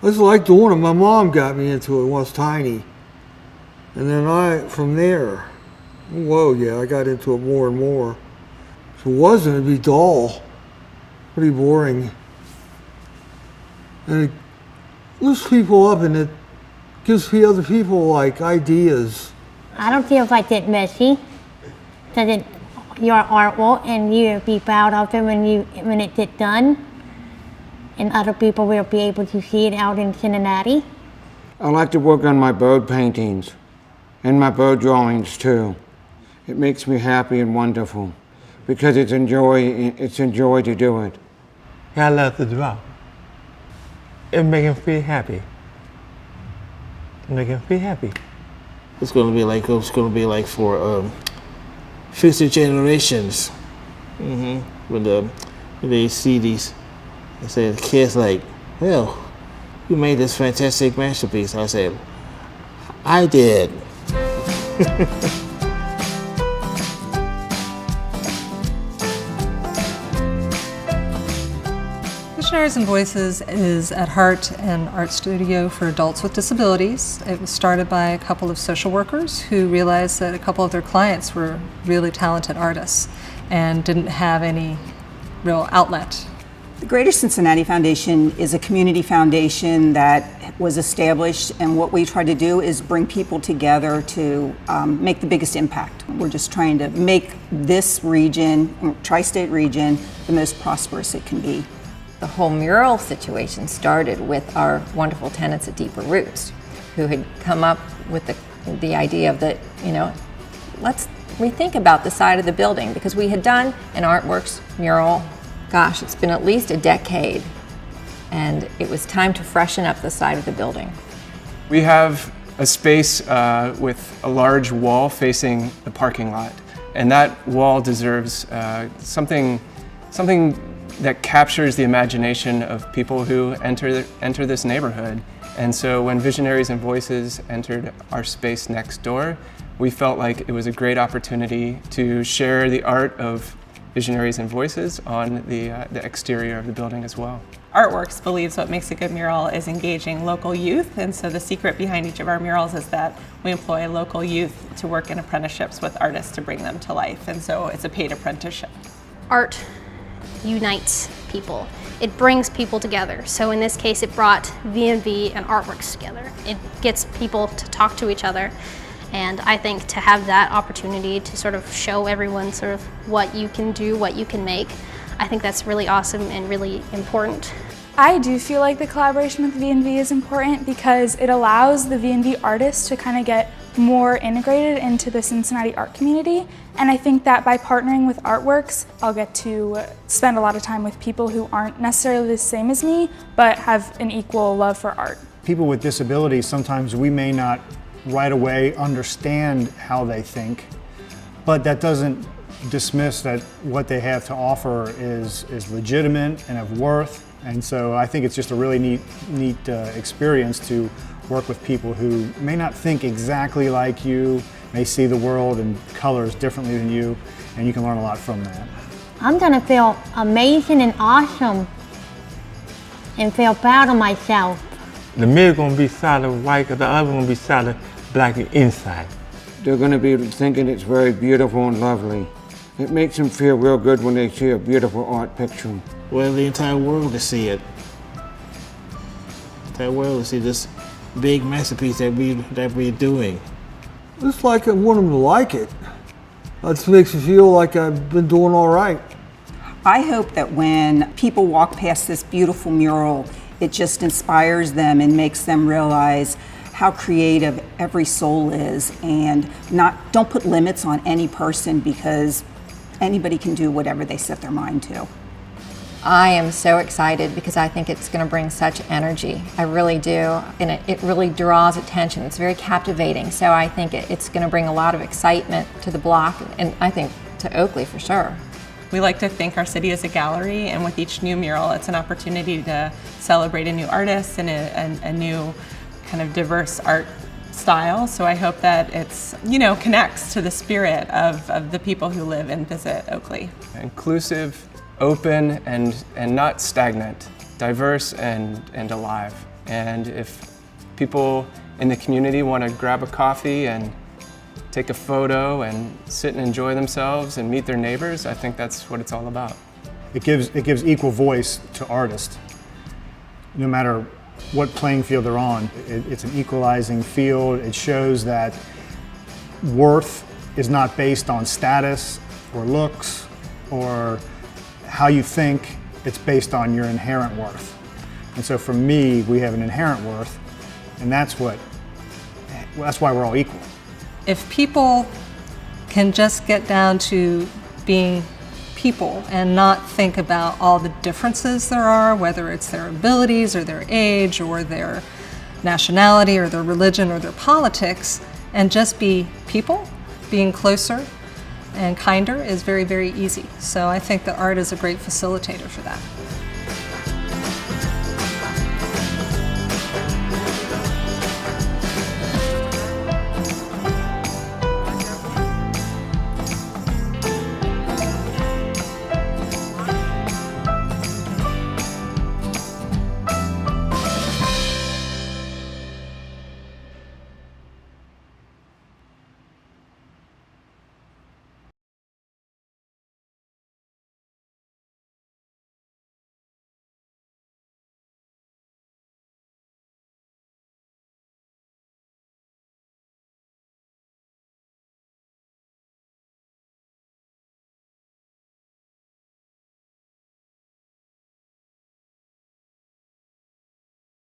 I just like doing it. My mom got me into it when I was tiny. And then from there, whoa, yeah, I got into it more and more. If it wasn't, it'd be dull, pretty boring. And it lifts people up and it gives other people like ideas. I don't feel like it's messy. Because it's your artwork and you'll be proud of it when it's done. And other people will be able to see it out in Cincinnati. I like to work on my bird paintings and my bird drawings too. It makes me happy and wonderful because it's a joy to do it. I love to draw. It makes him feel happy. It's going to be like for future generations. When they see these, they say the kids like, well, you made this fantastic masterpiece. I said, I did. Visionaries Voices is at heart an art studio for adults with disabilities. It was started by a couple of social workers who realized that a couple of their clients were really talented artists and didn't have any real outlet. The Greater Cincinnati Foundation is a community foundation that was established, and what we try to do is bring people together to make the biggest impact. We're just trying to make this region, tri-state region, the most prosperous it can be. The whole mural situation started with our wonderful tenants at Deeper Roots, who had come up with the idea of that, let's rethink about the side of the building, because we had done an ArtWorks mural. Gosh, it's been at least a decade, and it was time to freshen up the side of the building. We have a space with a large wall facing the parking lot, and that wall deserves something that captures the imagination of people who enter this neighborhood. And so when Visionaries and Voices entered our space next door, we felt like it was a great opportunity to share the art of Visionaries and Voices on the exterior of the building as well. ArtWorks believes what makes a good mural is engaging local youth, and so the secret behind each of our murals is that we employ local youth to work in apprenticeships with artists to bring them to life, and so it's a paid apprenticeship. Art unites people. It brings people together. So in this case, it brought V+V and ArtWorks together. It gets people to talk to each other. And I think to have that opportunity to sort of show everyone sort of what you can do, what you can make, I think that's really awesome and really important. I do feel like the collaboration with V+V is important because it allows the V+V artists to kind of get more integrated into the Cincinnati art community. And I think that by partnering with ArtWorks, I'll get to spend a lot of time with people who aren't necessarily the same as me, but have an equal love for art. People with disabilities, sometimes we may not right away understand how they think, but that doesn't dismiss that what they have to offer is legitimate and of worth. And so I think it's just a really neat experience to work with people who may not think exactly like you, may see the world and colors differently than you, and you can learn a lot from that. I'm gonna feel amazing and awesome and feel proud of myself. The mirror gonna be solid white, cause the other gonna be solid black inside. They're gonna be thinking it's very beautiful and lovely. It makes them feel real good when they see a beautiful art picture. Well, the entire world to see it. The entire world to see this big masterpiece that we're doing. It's like I want them to like it. That makes me feel like I've been doing all right. I hope that when people walk past this beautiful mural, it just inspires them and makes them realize how creative every soul is, and don't put limits on any person, because anybody can do whatever they set their mind to. I am so excited because I think it's going to bring such energy. I really do, and it really draws attention. It's very captivating, so I think it's going to bring a lot of excitement to the block, and I think to Oakley for sure. We like to think our city is a gallery, and with each new mural, it's an opportunity to celebrate a new artist and a new kind of diverse art style. So I hope that it's, connects to the spirit of the people who live and visit Oakley. Inclusive, open, and not stagnant, diverse and alive. And if people in the community want to grab a coffee and take a photo and sit and enjoy themselves and meet their neighbors, I think that's what it's all about. It gives equal voice to artists. No matter what playing field they're on, it's an equalizing field. It shows that worth is not based on status or looks or how you think. It's based on your inherent worth. And so for me, we have an inherent worth, and that's why we're all equal. If people can just get down to being people and not think about all the differences there are, whether it's their abilities or their age or their nationality or their religion or their politics, and just be people, being closer and kinder is very, very easy. So I think that art is a great facilitator for that.